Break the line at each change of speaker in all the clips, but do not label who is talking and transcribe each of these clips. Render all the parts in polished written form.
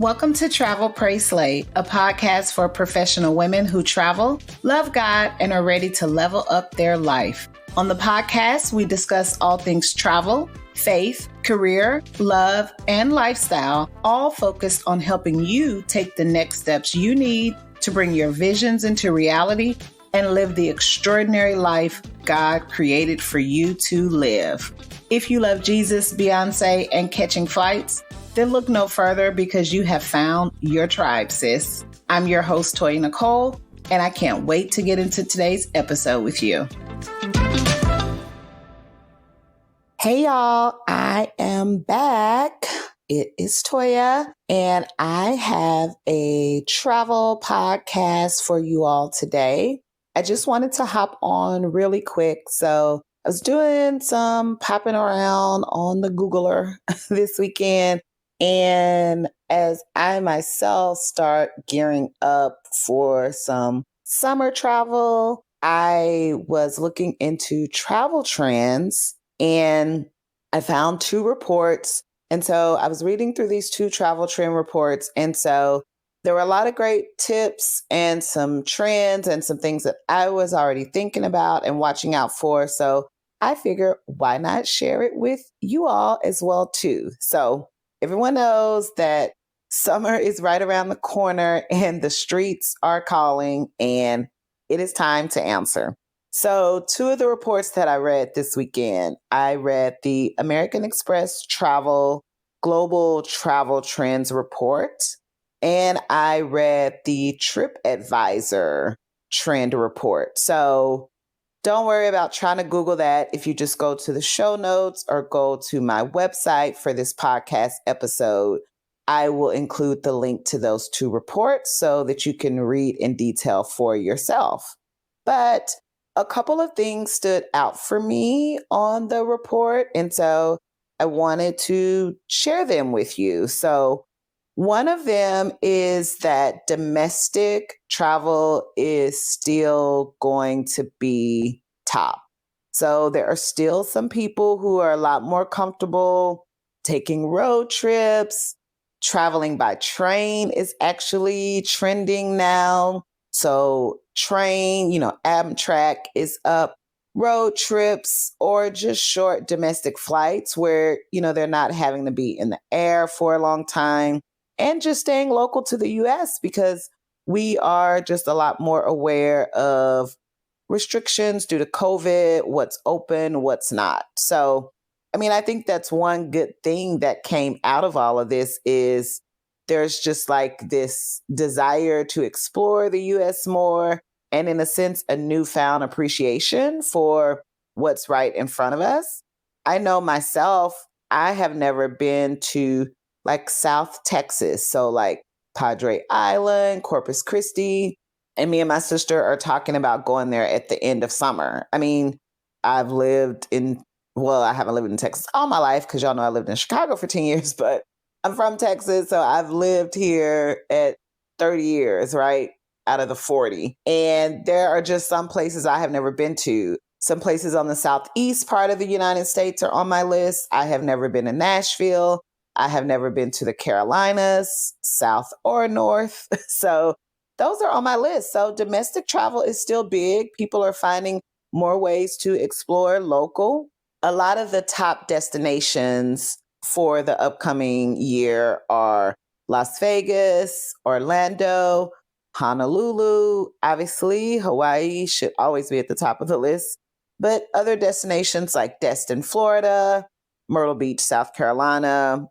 Welcome to Travel, Pray, Slay, a podcast for professional women who travel, love God, and are ready to level up their life. On the podcast, we discuss all things travel, faith, career, love, and lifestyle, all focused on helping you take the next steps you need to bring your visions into reality and live the extraordinary life God created for you to live. If you love Jesus, Beyonce, and catching flights, then look no further because you have found your tribe, sis. I'm your host, Toya Nicole, and I can't wait to get into today's episode with you. Hey, y'all. I am back. It is Toya, and I have a travel podcast for you all today. I just wanted to hop on really quick. So I was doing some popping around on the Googler this weekend. And as I myself start gearing up for some summer travel, I was looking into travel trends and I found two reports. And so I was reading through these two travel trend reports. And so there were a lot of great tips and some trends and some things that I was already thinking about and watching out for. So I figured, why not share it with you all as well, too? So everyone knows that summer is right around the corner and the streets are calling and it is time to answer. So two of the reports that I read this weekend, I read the American Express Global Travel Trends Report, and I read the TripAdvisor Trend Report. So don't worry about trying to Google that. If you just go to the show notes or go to my website for this podcast episode, I will include the link to those two reports so that you can read in detail for yourself. But a couple of things stood out for me on the report, and so I wanted to share them with you. So one of them is that domestic travel is still going to be top. So there are still some people who are a lot more comfortable taking road trips. Traveling by train is actually trending now. So train, Amtrak is up. Road trips or just short domestic flights where, they're not having to be in the air for a long time. And just staying local to the U.S. because we are just a lot more aware of restrictions due to COVID, what's open, what's not. So, I think that's one good thing that came out of all of this is there's just like this desire to explore the U.S. more and in a sense, a newfound appreciation for what's right in front of us. I know myself, I have never been to like South Texas. So like Padre Island, Corpus Christi, and me and my sister are talking about going there at the end of summer. I haven't lived in Texas all my life because y'all know I lived in Chicago for 10 years, but I'm from Texas. So I've lived here at 30 years, right? Out of the 40. And there are just some places I have never been to. Some places on the southeast part of the United States are on my list. I have never been to Nashville. I have never been to the Carolinas, South or North. So those are on my list. So domestic travel is still big. People are finding more ways to explore local. A lot of the top destinations for the upcoming year are Las Vegas, Orlando, Honolulu. Obviously, Hawaii should always be at the top of the list. But other destinations like Destin, Florida, Myrtle Beach, South Carolina,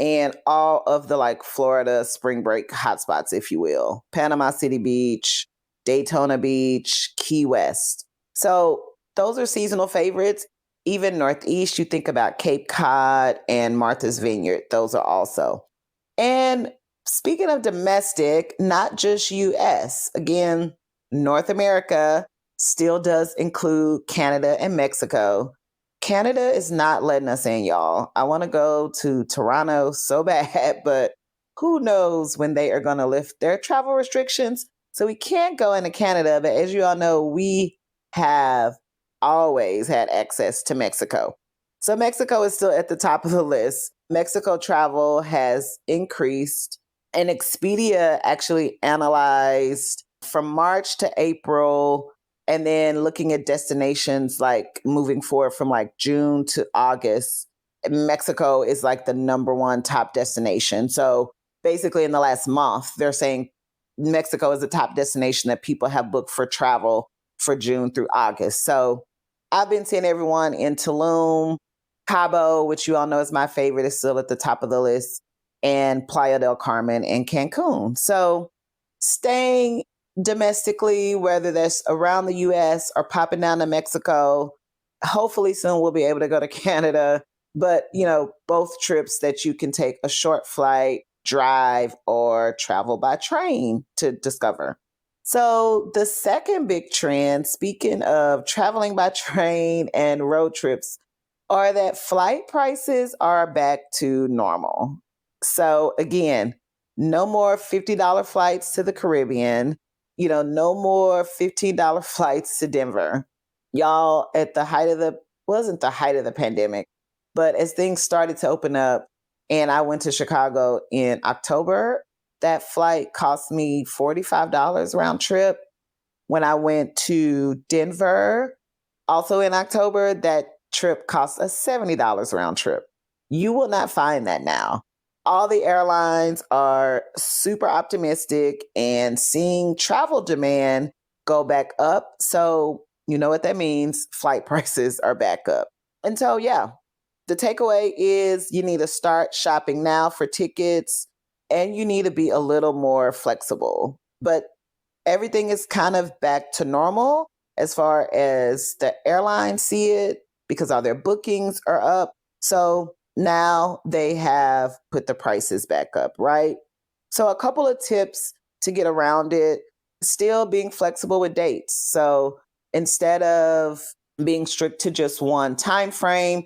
and all of the like Florida spring break hotspots, if you will. Panama City Beach, Daytona Beach, Key West. So those are seasonal favorites. Even Northeast, you think about Cape Cod and Martha's Vineyard. Those are also. And speaking of domestic, not just US, again, North America still does include Canada and Mexico. Canada is not letting us in, y'all. I want to go to Toronto so bad, but who knows when they are going to lift their travel restrictions. So we can't go into Canada, but as you all know, we have always had access to Mexico. So Mexico is still at the top of the list. Mexico travel has increased And Expedia actually analyzed from March to April, and then looking at destinations like moving forward from like June to August. Mexico is like the number one top destination. So basically, in the last month, they're saying Mexico is the top destination that people have booked for travel for June through August. So I've been seeing everyone in Tulum, Cabo, which you all know is my favorite, is still at the top of the list, and Playa del Carmen and Cancun. So staying domestically, whether that's around the US or popping down to Mexico, hopefully soon we'll be able to go to Canada. But, both trips that you can take a short flight, drive, or travel by train to discover. So the second big trend, speaking of traveling by train and road trips, are that flight prices are back to normal. So again, no more $50 flights to the Caribbean, no more $15 flights to Denver. Y'all, at the height of wasn't the height of the pandemic, but as things started to open up and I went to Chicago in October, that flight cost me $45 round trip. When I went to Denver, also in October, that trip cost us $70 round trip. You will not find that now. All the airlines are super optimistic and seeing travel demand go back up. So, you know what that means? Flight prices are back up. And so, yeah, the takeaway is you need to start shopping now for tickets and you need to be a little more flexible. But everything is kind of back to normal as far as the airlines see it because all their bookings are up. So now they have put the prices back up, right? So a couple of tips to get around it, still being flexible with dates. So instead of being strict to just one time frame,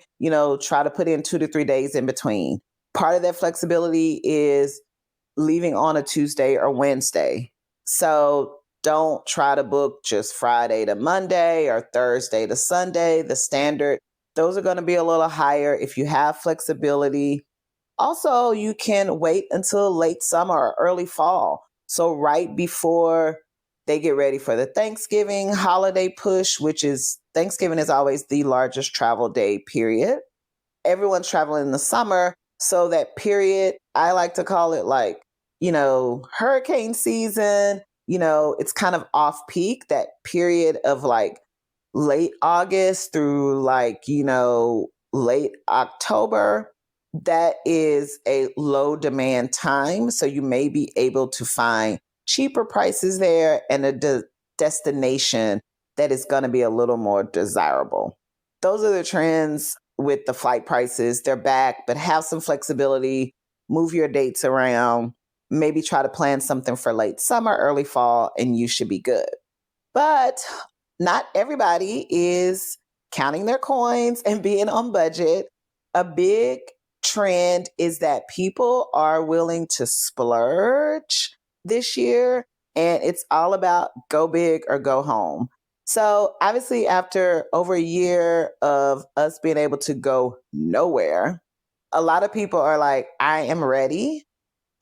try to put in 2 to 3 days in between. Part of that flexibility is leaving on a Tuesday or Wednesday. So don't try to book just Friday to Monday or Thursday to Sunday, the standard. Those are going to be a little higher if you have flexibility. Also, you can wait until late summer or early fall. So right before they get ready for the Thanksgiving holiday push, which is Thanksgiving is always the largest travel day period. Everyone's traveling in the summer. So that period, I like to call it like, hurricane season, it's kind of off peak, that period of like late August through like, late October. That is a low demand time. So you may be able to find cheaper prices there and a destination that is going to be a little more desirable. Those are the trends with the flight prices. They're back, but have some flexibility, move your dates around, maybe try to plan something for late summer, early fall, and you should be good. But not everybody is counting their coins and being on budget. A big trend is that people are willing to splurge this year, and it's all about go big or go home. So obviously, after over a year of us being able to go nowhere, a lot of people are like, I am ready.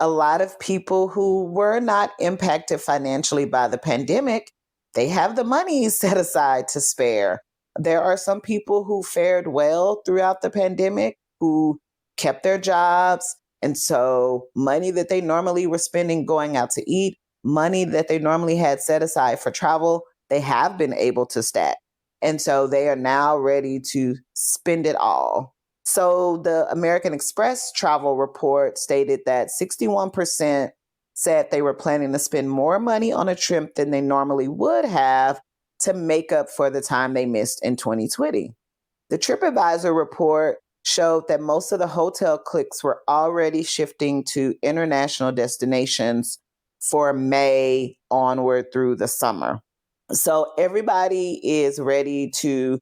A lot of people who were not impacted financially by the pandemic, they have the money set aside to spare. There are some people who fared well throughout the pandemic, who kept their jobs. And so money that they normally were spending going out to eat, money that they normally had set aside for travel, they have been able to stack. And so they are now ready to spend it all. So the American Express travel report stated that 61% said they were planning to spend more money on a trip than they normally would have to make up for the time they missed in 2020. The TripAdvisor report showed that most of the hotel clicks were already shifting to international destinations for May onward through the summer. So everybody is ready to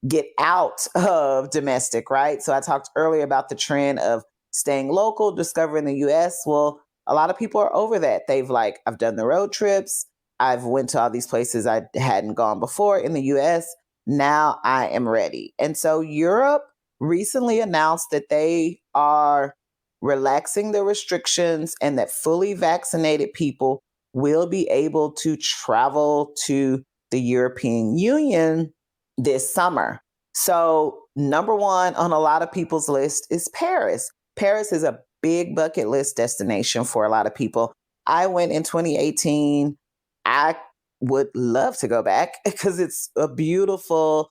get out of domestic, right? So I talked earlier about the trend of staying local, discovering the US. Well, a lot of people are over that. I've done the road trips. I've went to all these places I hadn't gone before in the US. Now I am ready. And so Europe recently announced that they are relaxing the restrictions and that fully vaccinated people will be able to travel to the European Union this summer. So, number one on a lot of people's list is Paris. Paris is a big bucket list destination for a lot of people. I went in 2018. I would love to go back because it's a beautiful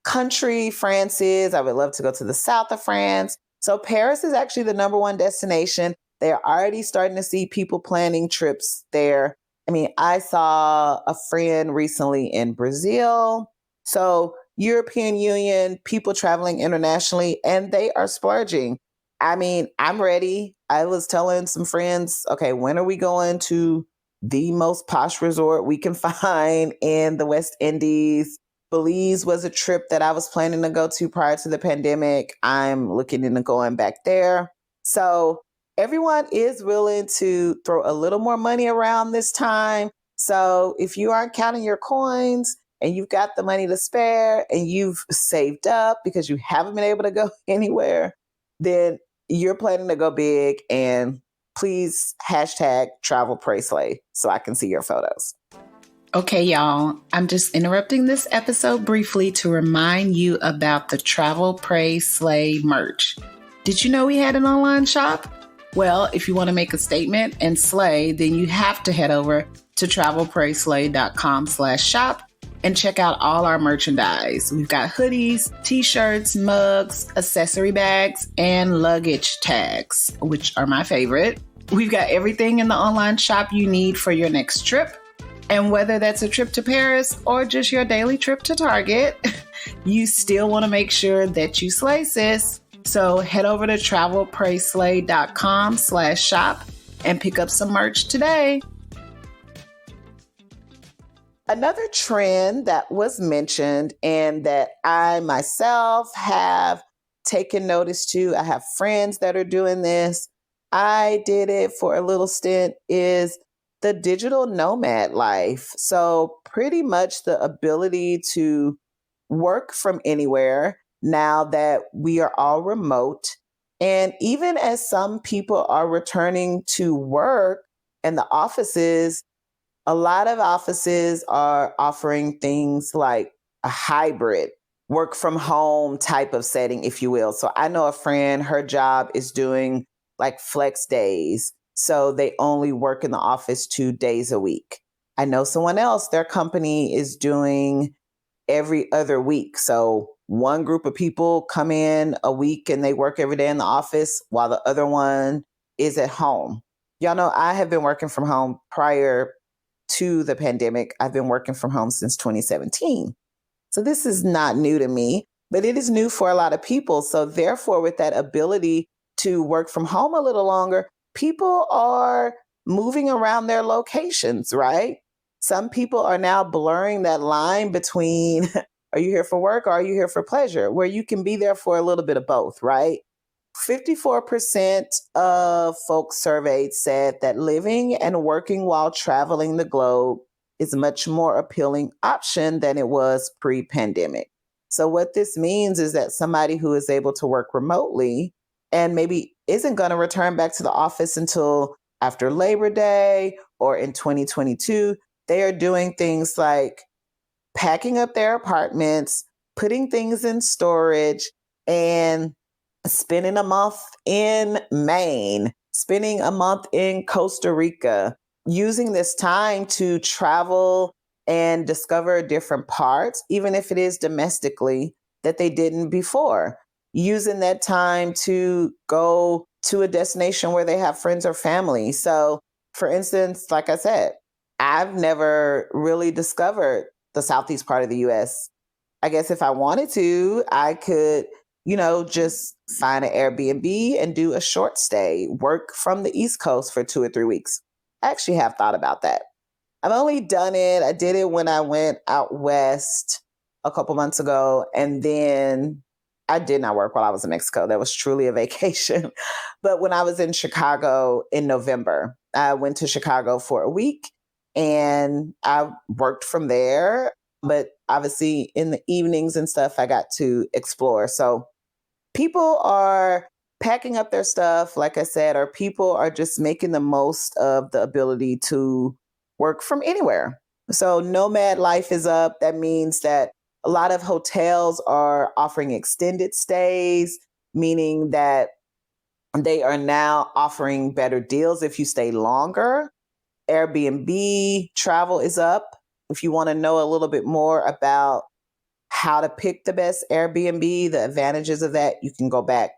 country, France is. I would love to go to the south of France. So Paris is actually the number one destination. They're already starting to see people planning trips there. I mean, I saw a friend recently in Brazil. So European Union, people traveling internationally, and they are splurging. I mean, I'm ready. I was telling some friends, okay, when are we going to the most posh resort we can find in the West Indies? Belize was a trip that I was planning to go to prior to the pandemic. I'm looking into going back there. So everyone is willing to throw a little more money around this time. So if you aren't counting your coins and you've got the money to spare and you've saved up because you haven't been able to go anywhere, then you're planning to go big. And please hashtag travel pray slay so I can see your photos. Okay, y'all, I'm just interrupting this episode briefly to remind you about the Travel Pray Slay merch. Did you know we had an online shop? Well, if you want to make a statement and slay, then you have to head over to travelprayslay.com/shop and check out all our merchandise. We've got hoodies, t-shirts, mugs, accessory bags, and luggage tags, which are my favorite. We've got everything in the online shop you need for your next trip. And whether that's a trip to Paris or just your daily trip to Target, you still want to make sure that you slay, sis. So head over to travelprayslay.com/shop and pick up some merch today. Another trend that was mentioned and that I myself have taken notice to, I have friends that are doing this. I did it for a little stint, is the digital nomad life. So pretty much the ability to work from anywhere now that we are all remote. And even as some people are returning to work in the offices, a lot of offices are offering things like a hybrid work from home type of setting, if you will. So I know a friend, her job is doing like flex days. So they only work in the office 2 days a week. I know someone else, their company is doing every other week. So one group of people come in a week and they work every day in the office while the other one is at home. Y'all know I have been working from home prior to the pandemic. I've been working from home since 2017. So this is not new to me, but it is new for a lot of people. So therefore, with that ability to work from home a little longer, people are moving around their locations, right? Some people are now blurring that line between are you here for work or are you here for pleasure, where you can be there for a little bit of both, right? 54% of folks surveyed said that living and working while traveling the globe is a much more appealing option than it was pre-pandemic. So what this means is that somebody who is able to work remotely and maybe isn't going to return back to the office until after Labor Day or in 2022, they are doing things like packing up their apartments, putting things in storage, and spending a month in Maine, spending a month in Costa Rica, using this time to travel and discover different parts, even if it is domestically, that they didn't before. Using that time to go to a destination where they have friends or family. So, for instance, like I said, I've never really discovered the southeast part of the US. I guess if I wanted to, I could, just find an Airbnb and do a short stay, work from the East Coast for 2 or 3 weeks. I actually have thought about that. I've only done it. I did it when I went out west a couple months ago, and then I did not work while I was in Mexico. That was truly a vacation. But when I was in Chicago in November, I went to Chicago for a week and I worked from there. But obviously in the evenings and stuff, I got to explore. So people are packing up their stuff, like I said, or people are just making the most of the ability to work from anywhere. So Nomad Life is up. That means that a lot of hotels are offering extended stays, meaning that they are now offering better deals if you stay longer. Airbnb travel is up. If you want to know a little bit more about how to pick the best Airbnb, the advantages of that, you can go back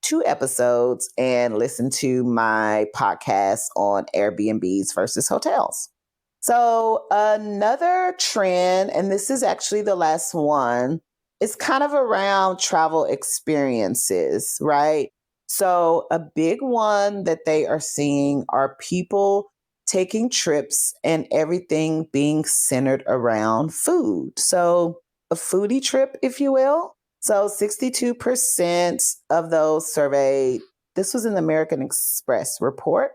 2 episodes and listen to my podcast on Airbnbs versus hotels. So another trend, and this is actually the last one, is kind of around travel experiences, right? So a big one that they are seeing are people taking trips and everything being centered around food. So a foodie trip, if you will. So 62% of those surveyed, this was an American Express report,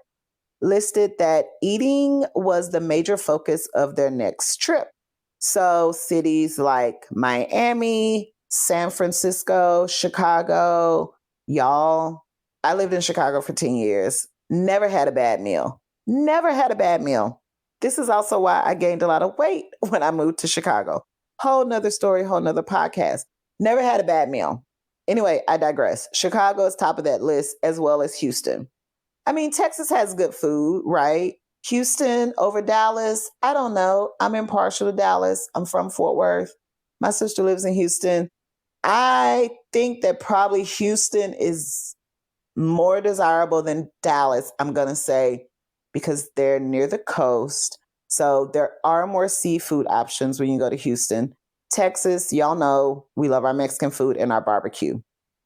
listed that eating was the major focus of their next trip. So cities like Miami, San Francisco, Chicago, y'all, I lived in Chicago for 10 years. Never had a bad meal. Never had a bad meal. This is also why I gained a lot of weight when I moved to Chicago. Whole nother story, whole nother podcast. Never had a bad meal. Anyway, I digress. Chicago is top of that list, as well as Houston. I mean, Texas has good food, right? Houston over Dallas, I don't know. I'm impartial to Dallas. I'm from Fort Worth. My sister lives in Houston. I think that probably Houston is more desirable than Dallas, I'm going to say, because they're near the coast. So there are more seafood options when you go to Houston. Texas, y'all know we love our Mexican food and our barbecue.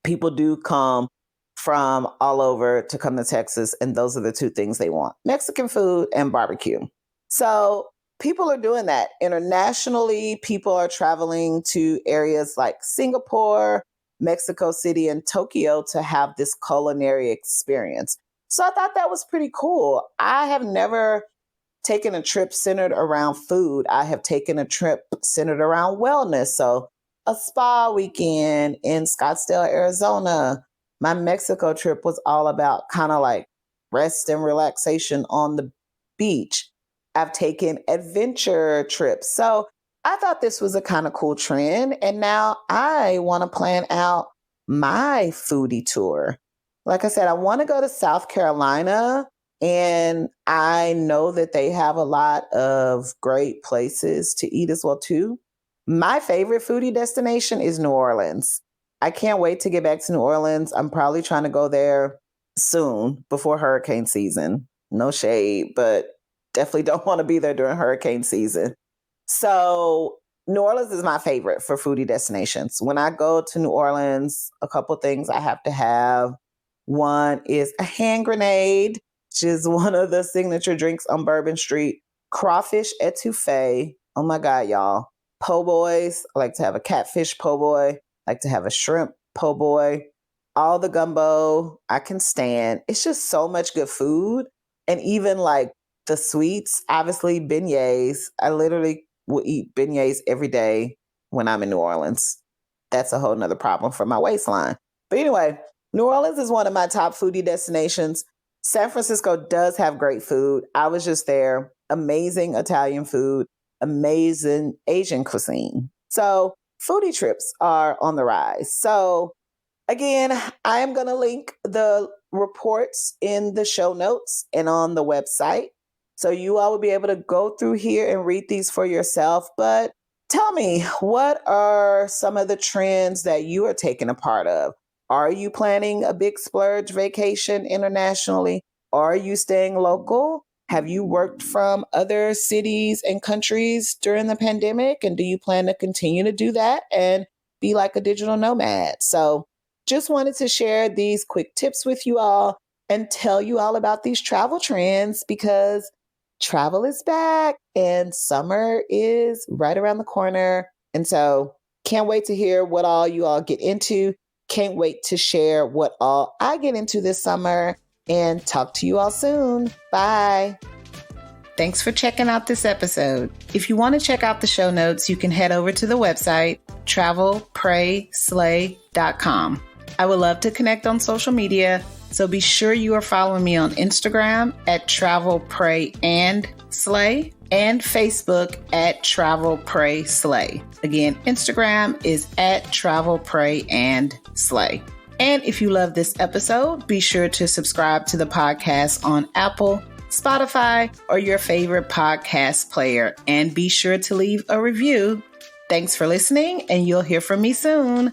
People do come from all over to come to Texas, and those are the 2 things they want: Mexican food and barbecue. So people are doing that. Internationally, people are traveling to areas like Singapore, Mexico City, and Tokyo to have this culinary experience. So I thought that was pretty cool. I have never taken a trip centered around food. I have taken a trip centered around wellness. So a spa weekend in Scottsdale, Arizona. My Mexico trip was all about kind of like rest and relaxation on the beach. I've taken adventure trips. So I thought this was a kind of cool trend. And now I want to plan out my foodie tour. Like I said, I want to go to South Carolina, and I know that they have a lot of great places to eat as well too. My favorite foodie destination is New Orleans. I can't wait to get back to New Orleans. I'm probably trying to go there soon before hurricane season. No shade, but definitely don't want to be there during hurricane season. So New Orleans is my favorite for foodie destinations. When I go to New Orleans, a couple things I have to have. One is a hand grenade, which is one of the signature drinks on Bourbon Street. Crawfish etouffee. Oh my God, y'all. Po' boys. I like to have a catfish po' boy. I like to have a shrimp po' boy. All the gumbo I can stand. It's just so much good food. And even like the sweets, obviously beignets. I literally will eat beignets every day when I'm in New Orleans. That's a whole nother problem for my waistline. But anyway, New Orleans is one of my top foodie destinations. San Francisco does have great food. I was just there. Amazing Italian food, amazing Asian cuisine. So foodie trips are on the rise. So again, I am going to link the reports in the show notes and on the website. So you all will be able to go through here and read these for yourself. But tell me, what are some of the trends that you are taking a part of? Are you planning a big splurge vacation internationally? Are you staying local? Have you worked from other cities and countries during the pandemic? And do you plan to continue to do that and be like a digital nomad? So just wanted to share these quick tips with you all and tell you all about these travel trends, because travel is back and summer is right around the corner. And so can't wait to hear what all you all get into. Can't wait to share what all I get into this summer, and talk to you all soon. Bye. Thanks for checking out this episode. If you want to check out the show notes, you can head over to the website, travelprayslay.com. I would love to connect on social media, so be sure you are following me on Instagram at Travel, Pray, and Slay, and Facebook at Travel, Pray, Slay. Again, Instagram is at Travel, Pray, and Slay. And if you love this episode, be sure to subscribe to the podcast on Apple, Spotify, or your favorite podcast player, and be sure to leave a review. Thanks for listening, and you'll hear from me soon.